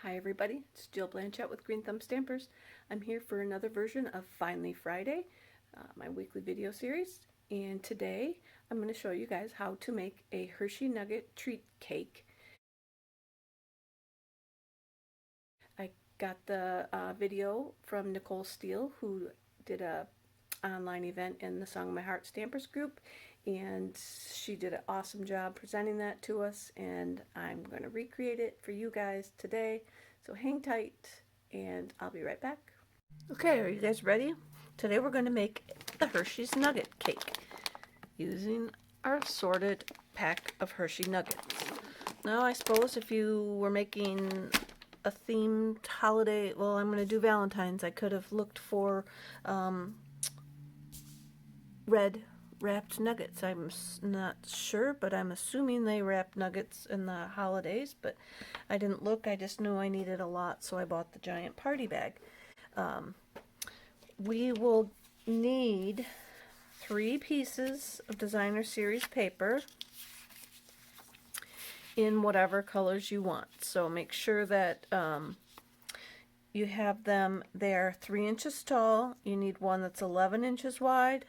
Hi everybody, it's Jill Blanchett with Green Thumb Stampers. I'm here for another version of Finally Friday, my weekly video series. And today I'm going to show you guys how to make a Hershey Nugget treat cake. I got the video from Nicole Steele, who did a online event in the Song of My Heart Stampers group, and she did an awesome job presenting that to us, and I'm going to recreate it for you guys today. So hang tight and I'll be right back. Okay, are you guys ready? Today we're going to make the Hershey's Nugget cake using our assorted pack of Hershey Nuggets. Now I suppose if you were making a themed holiday, well, I'm going to do Valentine's, I could have looked for red wrapped nuggets. I'm not sure, but I'm assuming they wrap nuggets in the holidays, but I didn't look. I just knew I needed a lot, so I bought the giant party bag. We will need 3 pieces of designer series paper in whatever colors you want. So make sure that you have them, they're 3 inches tall. You need one that's 11 inches wide,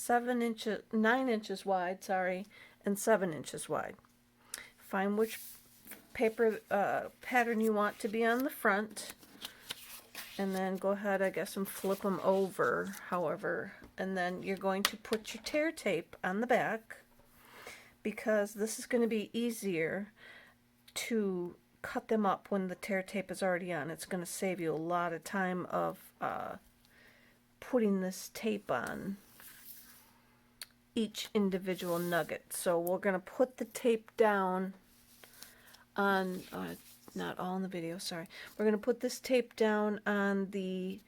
9 inches wide, and 7 inches wide. Find which paper pattern you want to be on the front, and then go ahead, I guess, and flip them over, however, and then you're going to put your tear tape on the back, because this is going to be easier to cut them up when the tear tape is already on. It's going to save you a lot of time of putting this tape on each individual nugget. So we're going to put the tape down on, not all in the video, sorry. We're going to put this tape down on the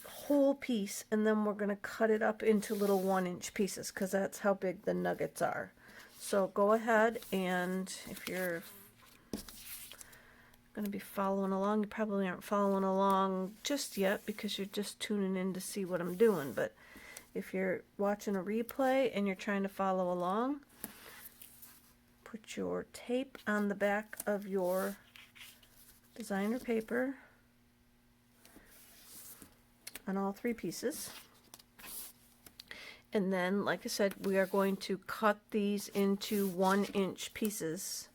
whole piece, and then we're going to cut it up into little 1-inch pieces, because that's how big the nuggets are. So go ahead, and if you're going to be following along, you probably aren't following along just yet because you're just tuning in to see what I'm doing, but if you're watching a replay and you're trying to follow along, put your tape on the back of your designer paper on all 3 pieces. And then, like I said, we are going to cut these into 1-inch pieces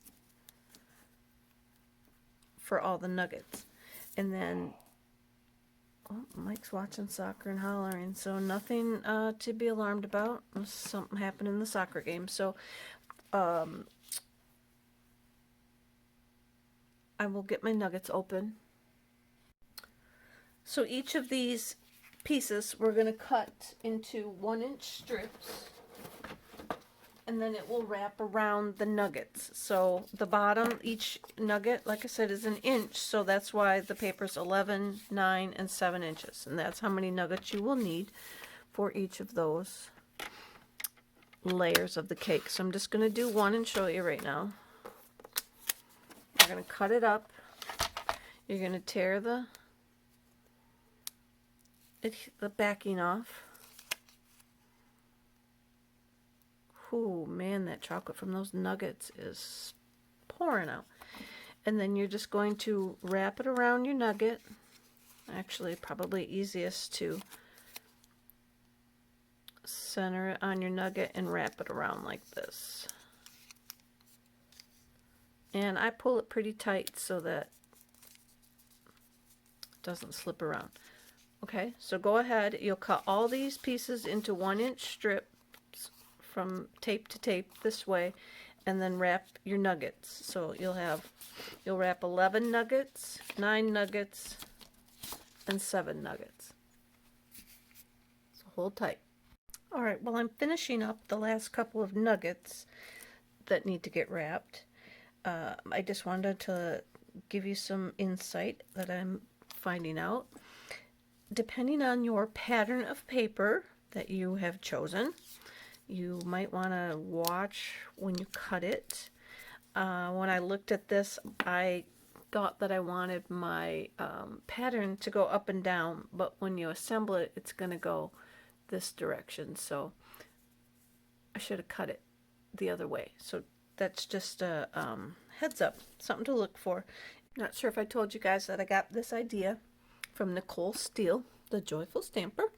for all the nuggets. And then, oh, Mike's watching soccer and hollering, so nothing to be alarmed about. Something happened in the soccer game. So I will get my nuggets open. So each of these pieces we're going to cut into 1-inch strips, and then it will wrap around the nuggets. So the bottom, each nugget, like I said, is 1 inch, so that's why the paper's 11, 9, and 7 inches. And that's how many nuggets you will need for each of those layers of the cake. So I'm just going to do one and show you right now. You're going to cut it up. You're going to tear the backing off. Oh man, that chocolate from those nuggets is pouring out. And then you're just going to wrap it around your nugget. Actually, probably easiest to center it on your nugget and wrap it around like this. And I pull it pretty tight so that it doesn't slip around. Okay, so go ahead, you'll cut all these pieces into 1-inch strips from tape to tape this way, and then wrap your nuggets. So you'll wrap 11 nuggets, 9 nuggets, and 7 nuggets. So hold tight. Alright, well, I'm finishing up the last couple of nuggets that need to get wrapped. I just wanted to give you some insight that I'm finding out. Depending on your pattern of paper that you have chosen, you might want to watch when you cut it. When I looked at this, I thought that I wanted my pattern to go up and down, but when you assemble it, it's going to go this direction. So I should have cut it the other way. So that's just a heads up, something to look for. Not sure if I told you guys that I got this idea from Nicole Steele, the Joyful Stamper.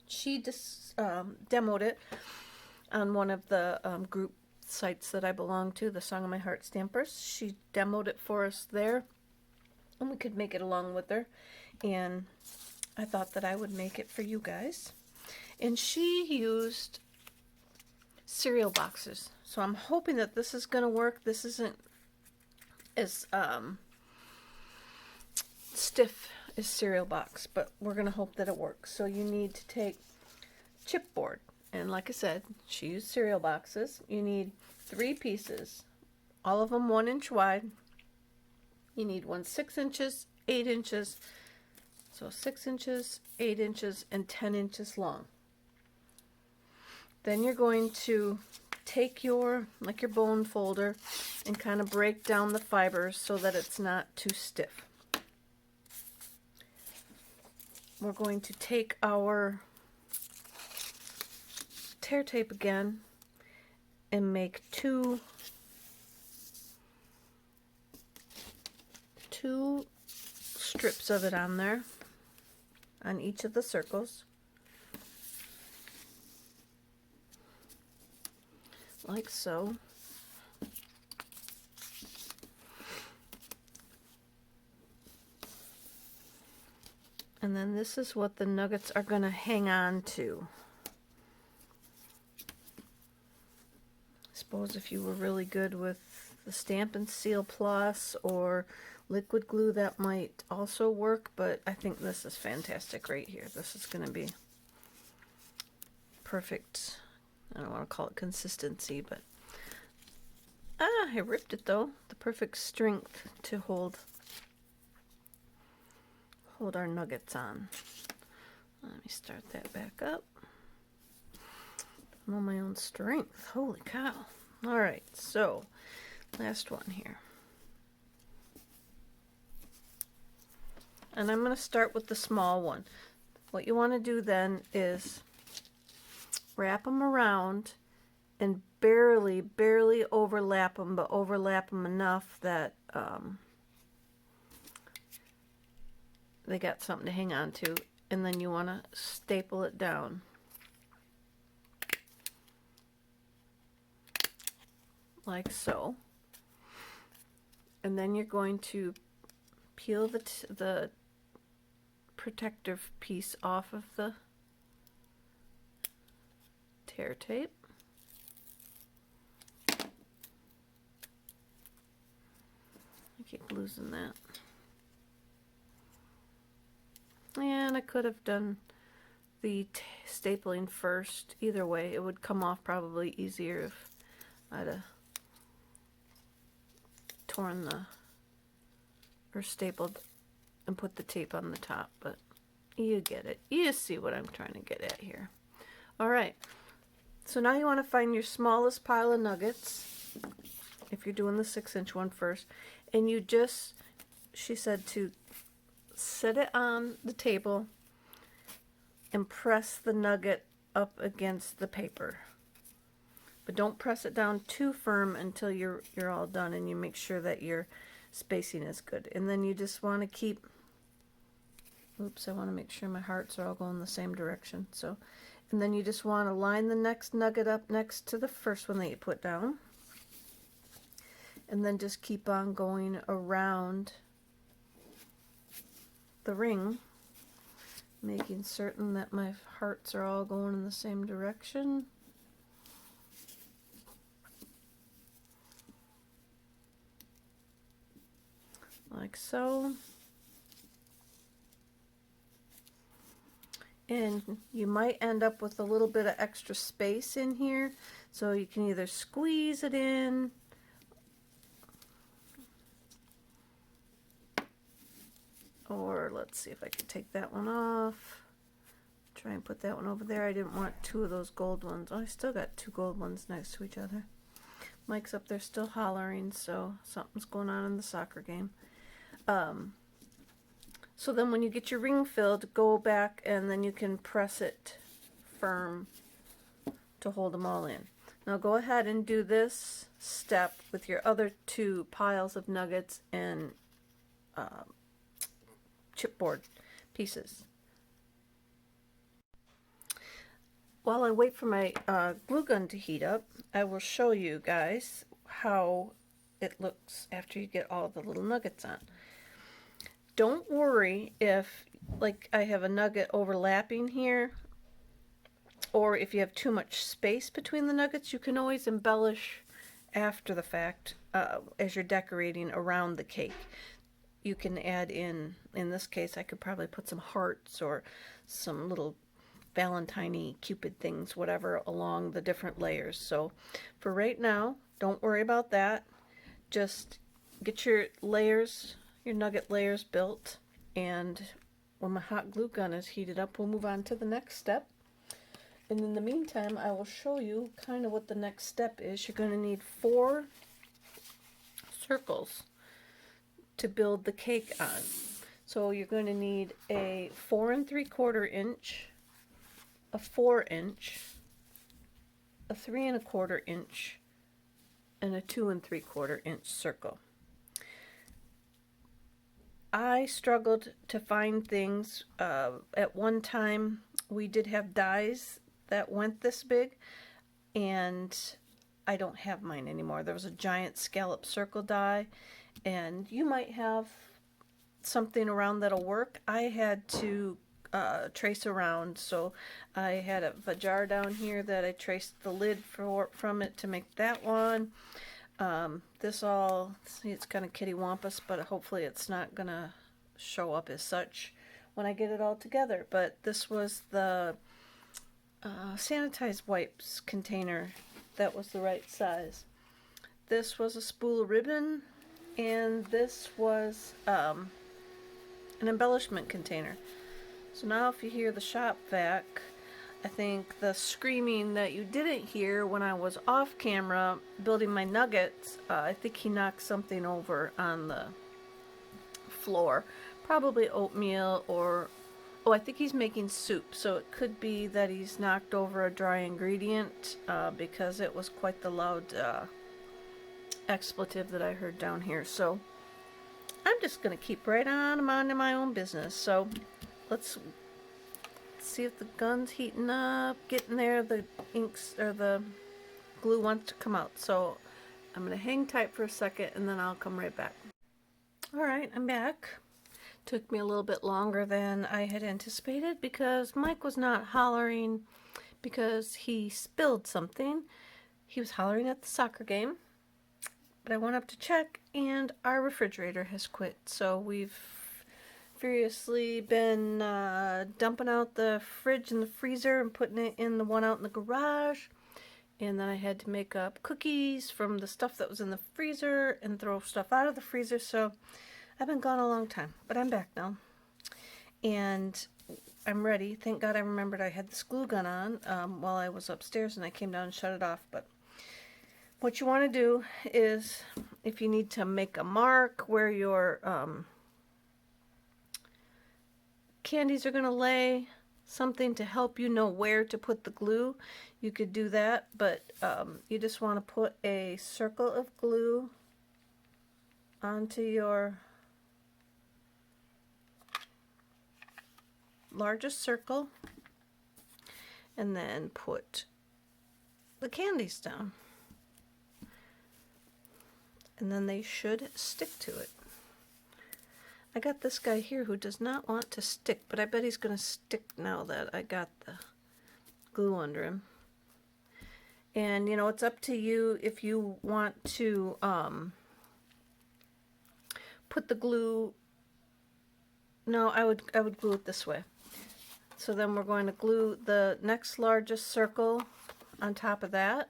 She just demoed it on one of the group sites that I belong to, the Song of My Heart Stampers. She demoed it for us there, and we could make it along with her. And I thought that I would make it for you guys. And she used cereal boxes. So I'm hoping that this is going to work. This isn't as stiff as cereal box, but we're going to hope that it works. So you need to take chipboard. And like I said, she used cereal boxes. You need 3 pieces, all of them 1 inch wide. You need one 6 inches, 8 inches, so 6 inches, 8 inches, and 10 inches long. Then you're going to take your bone folder and kind of break down the fibers so that it's not too stiff. We're going to take our tear tape again and make two strips of it on there, on each of the circles, like so. And then this is what the nuggets are going to hang on to. I suppose if you were really good with the Stampin' Seal Plus or liquid glue, that might also work, but I think this is fantastic right here. This is going to be perfect. I don't want to call it consistency, but I ripped it though. The perfect strength to hold our nuggets on. Let me start that back up. I'm on my own strength. Holy cow. Alright, so last one here. And I'm going to start with the small one. What you want to do then is wrap them around and barely overlap them, but overlap them enough that they got something to hang on to, and then you want to staple it down like so. And then you're going to peel the protective piece off of the tear tape. I keep losing that. And I could have done the stapling first. Either way, it would come off probably easier if I'd have torn or stapled and put the tape on the top, but you get it. You see what I'm trying to get at here. Alright, so now you want to find your smallest pile of nuggets, if you're doing the 6-inch one first, and you just, she said to set it on the table and press the nugget up against the paper. But don't press it down too firm until you're all done, and you make sure that your spacing is good. And then you just want to keep, oops, I want to make sure my hearts are all going the same direction. So, and then you just want to line the next nugget up next to the first one that you put down. And then just keep on going around the ring, making certain that my hearts are all going in the same direction. Like so. And you might end up with a little bit of extra space in here, so you can either squeeze it in or let's see if I can take that one off. Try and put that one over there. I didn't want 2 of those gold ones. Oh, I still got 2 gold ones next to each other. Mike's up there still hollering, so something's going on in the soccer game. So then when you get your ring filled, go back and then you can press it firm to hold them all in. Now go ahead and do this step with your other two piles of nuggets and chipboard pieces. While I wait for my glue gun to heat up, I will show you guys how it looks after you get all the little nuggets on. Don't worry if, like, I have a nugget overlapping here, or if you have too much space between the nuggets. You can always embellish after the fact as you're decorating around the cake. You can add in this case, I could probably put some hearts or some little Valentine-y Cupid things, whatever, along the different layers. So for right now, don't worry about that. Just get your layers, your nugget layers built, and when my hot glue gun is heated up, we'll move on to the next step. And in the meantime, I will show you kind of what the next step is. You're going to need 4 circles to build the cake on. So you're going to need a 4 3/4 inch, a 4 inch, a 3 1/4 inch, and a 2 3/4 inch circle. I struggled to find things. At one time, we did have dies that went this big, and I don't have mine anymore. There was a giant scallop circle die, and you might have something around that'll work. I had to trace around, so I had a jar down here that I traced the lid from it to make that one. This all, see, it's kind of kittywampus, but hopefully it's not gonna show up as such when I get it all together. But this was the sanitized wipes container that was the right size. This was a spool of ribbon, and this was an embellishment container. So now if you hear the shop vac, I think the screaming that you didn't hear when I was off camera building my nuggets, I think he knocked something over on the floor. Probably oatmeal, or, oh, I think he's making soup. So it could be that he's knocked over a dry ingredient because it was quite the loud expletive that I heard down here. So I'm just going to keep right on minding my own business. So let's see if the gun's heating up, getting there. The inks or the glue wants to come out. So I'm going to hang tight for a second and then I'll come right back. Alright, I'm back. Took me a little bit longer than I had anticipated because Mike was not hollering because he spilled something. He was hollering at the soccer game. But I went up to check and our refrigerator has quit. So we've furiously been dumping out the fridge and the freezer and putting it in the one out in the garage. And then I had to make up cookies from the stuff that was in the freezer and throw stuff out of the freezer. So I've been gone a long time, but I'm back now. And I'm ready. Thank God I remembered I had this glue gun on while I was upstairs, and I came down and shut it off. But what you want to do is, if you need to make a mark where your candies are going to lay, something to help you know where to put the glue, you could do that. But you just want to put a circle of glue onto your largest circle, and then put the candies down, and then they should stick to it. I got this guy here who does not want to stick, but I bet he's going to stick now that I got the glue under him. And you know, it's up to you if you want to put the glue. No, I would glue it this way. So then we're going to glue the next largest circle on top of that.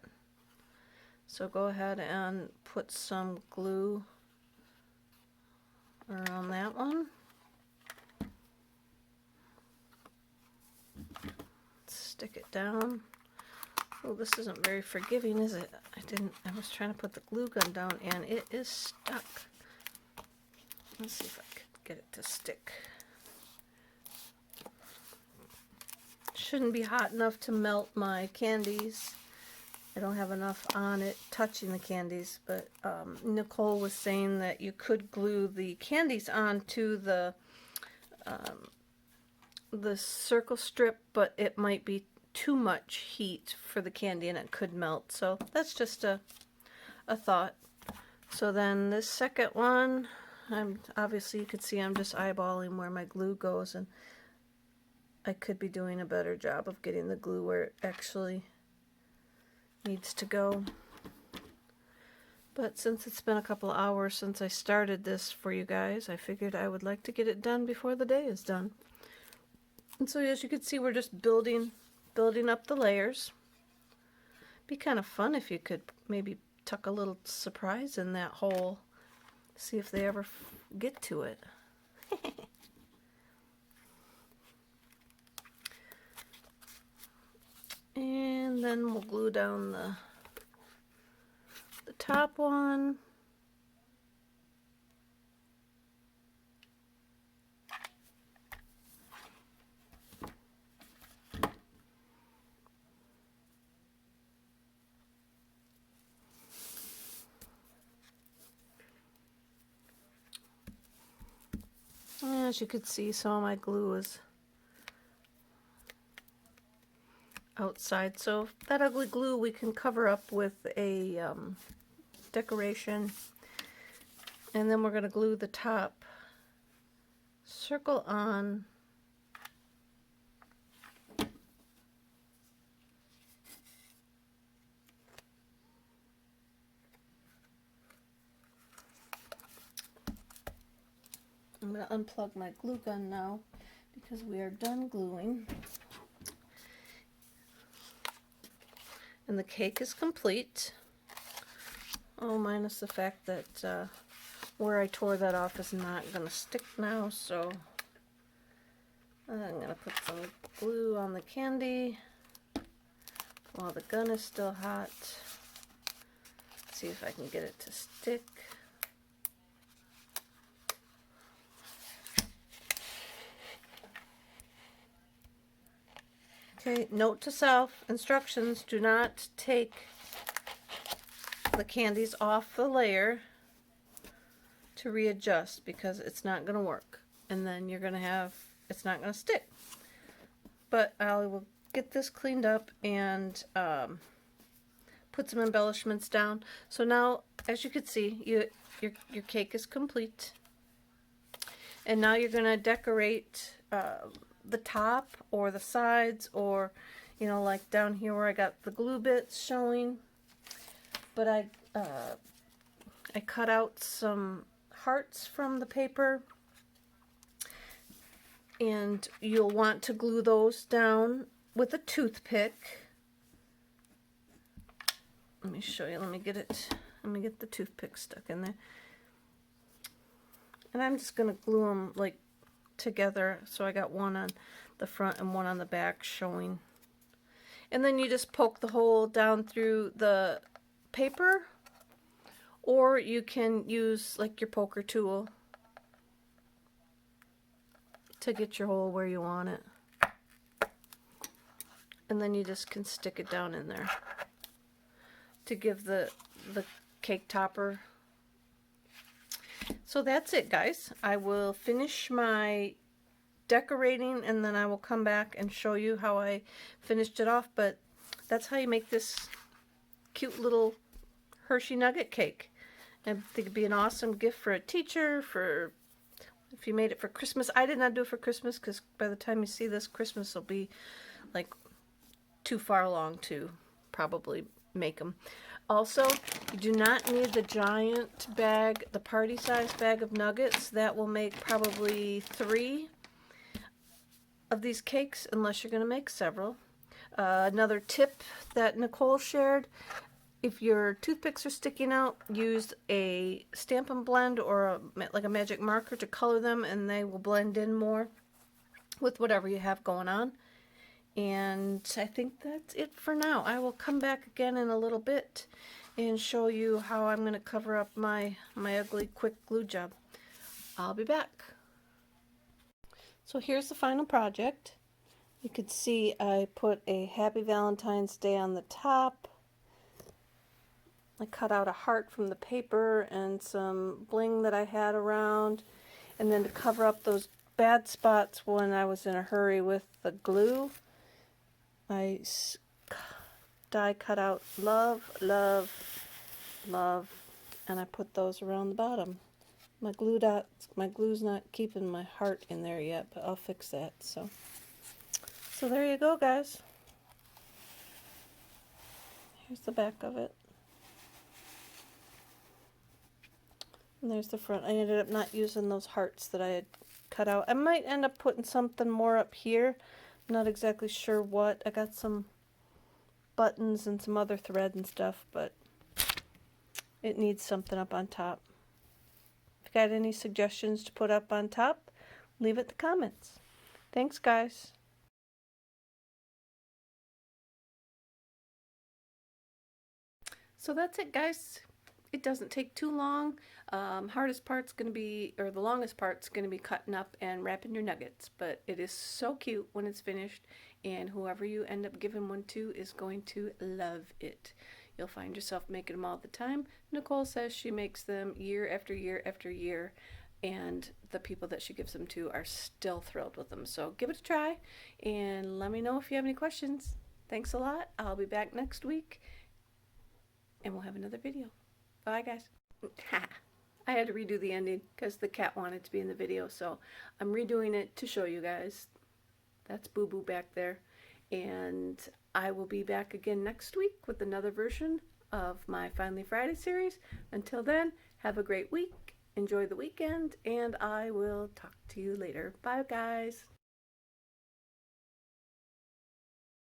So go ahead and put some glue around that one. Stick it down. Oh, this isn't very forgiving, is it? I was trying to put the glue gun down and it is stuck. Let's see if I can get it to stick. Shouldn't be hot enough to melt my candies, I don't have enough on it touching the candies, but Nicole was saying that you could glue the candies onto the circle strip, but it might be too much heat for the candy and it could melt. So that's just a thought. So then this second one, obviously you could see I'm just eyeballing where my glue goes, and I could be doing a better job of getting the glue where it actually needs to go. But since it's been a couple hours since I started this for you guys, I figured I would like to get it done before the day is done. And so as you can see, we're just building up the layers. Be kind of fun if you could maybe tuck a little surprise in that hole. See if they ever get to it. And then we'll glue down the top one. As you can see, some of my glue is outside, so that ugly glue we can cover up with a decoration, and then we're going to glue the top circle on. I'm going to unplug my glue gun now because we are done gluing. And the cake is complete. Oh, minus the fact that where I tore that off is not going to stick now, so I'm going to put some glue on the candy while the gun is still hot. See if I can get it to stick. Okay, note to self, instructions, do not take the candies off the layer to readjust because it's not going to work. And then you're going to have, it's not going to stick. But I will get this cleaned up and put some embellishments down. So now, as you can see, your cake is complete. And now you're going to decorate the top or the sides, or like down here where I got the glue bits showing. But I cut out some hearts from the paper, and you'll want to glue those down with a toothpick. Let me show you. Let me get the toothpick stuck in there. And I'm just going to glue them like together, so I got one on the front and one on the back showing. And then you just poke the hole down through the paper, or you can use like your poker tool to get your hole where you want it. And then you just can stick it down in there to give the cake topper. So that's it, guys. I will finish my decorating and then I will come back and show you how I finished it off. But that's how you make this cute little Hershey nugget cake. I think it'd be an awesome gift for a teacher, for if you made it for Christmas. I did not do it for Christmas because by the time you see this, Christmas will be like too far along to probably make them. Also, you do not need the giant bag, the party size bag of nuggets. That will make probably 3 of these cakes unless you're going to make several. Another tip that Nicole shared, if your toothpicks are sticking out, use a Stampin' blend or like a magic marker to color them, and they will blend in more with whatever you have going on. And I think that's it for now. I will come back again in a little bit and show you how I'm going to cover up my ugly quick glue job. I'll be back. So here's the final project. You can see I put a Happy Valentine's Day on the top, I cut out a heart from the paper and some bling that I had around. And then to cover up those bad spots when I was in a hurry with the glue, I die cut out love, love, love, and I put those around the bottom. My glue's not keeping my heart in there yet, but I'll fix that. So there you go, guys. Here's the back of it. And there's the front. I ended up not using those hearts that I had cut out. I might end up putting something more up here. I'm not exactly sure what. I got some buttons and some other thread and stuff, but it needs something up on top. If you got any suggestions to put up on top, leave it in the comments. Thanks, guys. So that's it, guys. It doesn't take too long. Hardest part's going to be, or the longest part's going to be cutting up and wrapping your nuggets. But it is so cute when it's finished, and whoever you end up giving one to is going to love it. You'll find yourself making them all the time. Nicole says she makes them year after year after year, and the people that she gives them to are still thrilled with them. So give it a try, and let me know if you have any questions. Thanks a lot. I'll be back next week, and we'll have another video. Bye, guys. I had to redo the ending because the cat wanted to be in the video, so I'm redoing it to show you guys. That's Boo Boo back there. And I will be back again next week with another version of my Finally Friday series. Until then, have a great week, enjoy the weekend, and I will talk to you later. Bye, guys.